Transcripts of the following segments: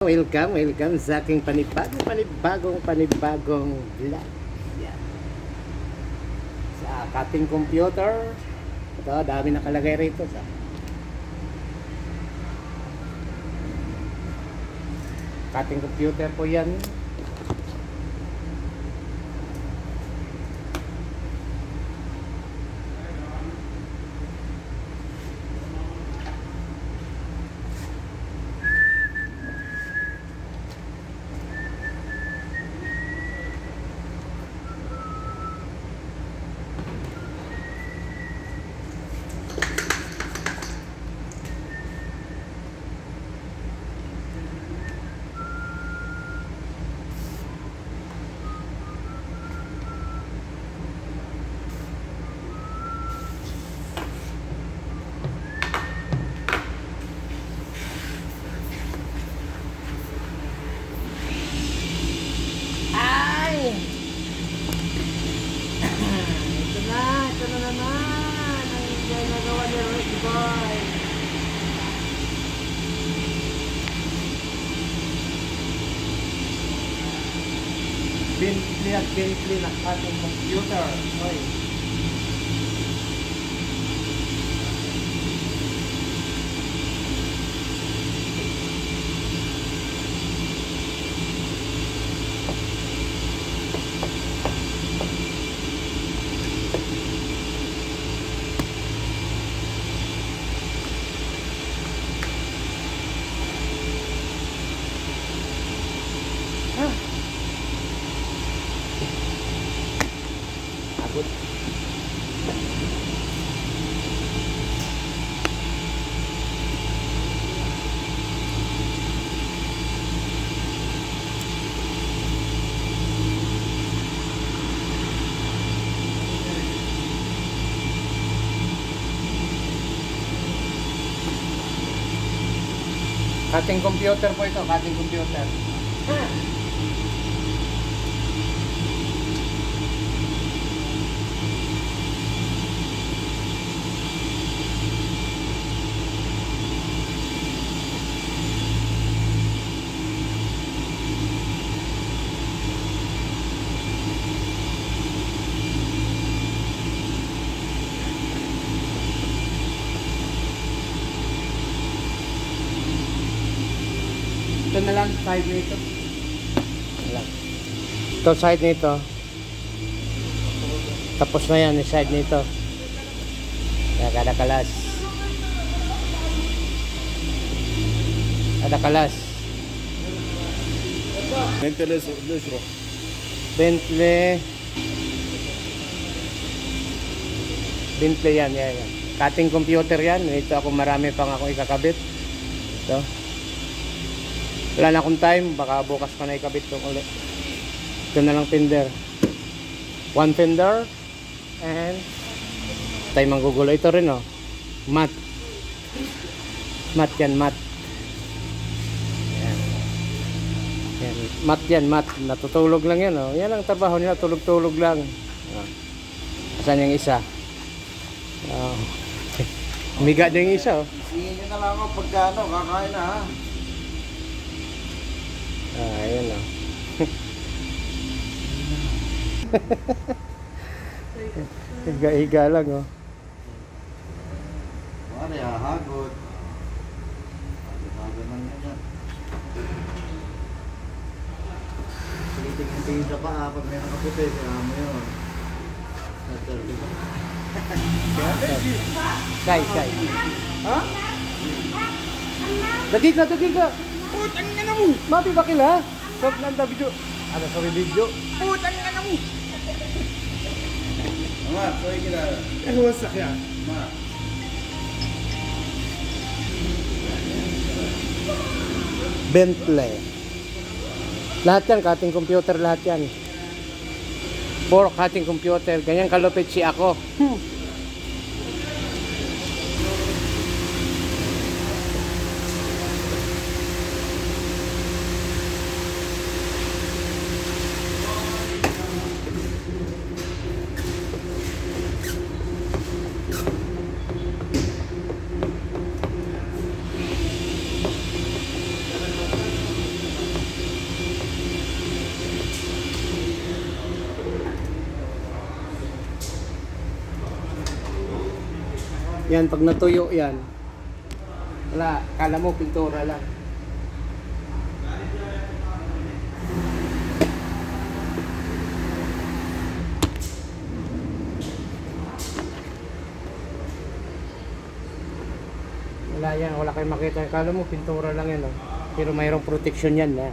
Welcome sa aking panibagong vlog. Yan. Sa cutting computer. Ito, dami nakalagay rito sa cutting computer po yan. Ito na naman ang ginagawa ni Ricky Boy. Bentley na ating computer. Oy. Good. Cutting computer po ito, cutting computer. Ito na lang, side nito. Ito, side nito. Tapos na yan, side nito. Kada kalas. Kada kalas. Bentley yan. Cutting computer yan. Ito ako marami pang ako ikakabit. Ito. Wala na akong time, baka bukas pa na ikabit itong ulit. Ito na lang fender. One fender. And tayo manggugulo. Ito rin mat. Mat yan, mat. Yan. Yan. Mat yan, mat. Natutulog lang yan Yan ang trabaho nila, tulog-tulog lang. Asan yung isa? Umiga din yung isa Isihin nyo na lang ako pagka kakain na ayan higa-higa lang Pare, hahagod. Hagod lang yan. Tingin sa paa pag may nakaputi, kaya mo yun. Kay ha? Dagi ka Putang ina mo! Mapi bakil ha? Stop lang da video. Ano sorry video? Putang ina mo! Ma, sorry kita. Ano wasak yan? Ma. Bentley. Lahat yan, cutting computer lahat yan. For cutting computer. Ganyan kalupit si ako. Yan, pag natuyo yan, wala, kala mo pintura lang. Wala yan, wala kayong makita. Kala mo pintura lang yan, oh. Pero mayroong protection yan na.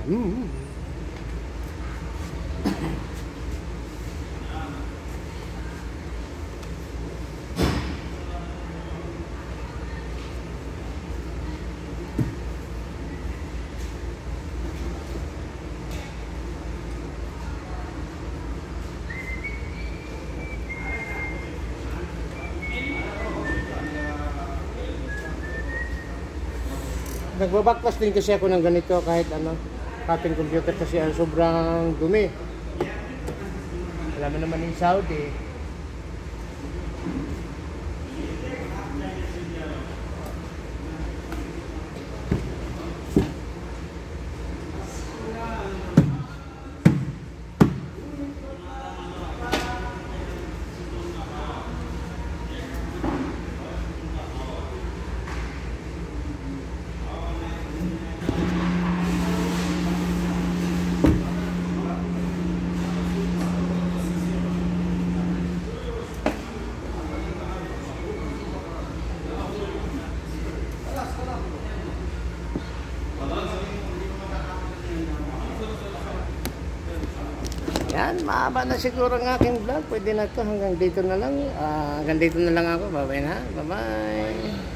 Nagbabaklas din kasi ako ng ganito kahit ano, cutting computer kasi sobrang dumi. Alam mo naman yung Saudi. Yan, mahaba na siguro ang aking vlog. Pwede na to hanggang dito na lang. Hanggang dito na lang ako. Bye-bye na. Bye-bye.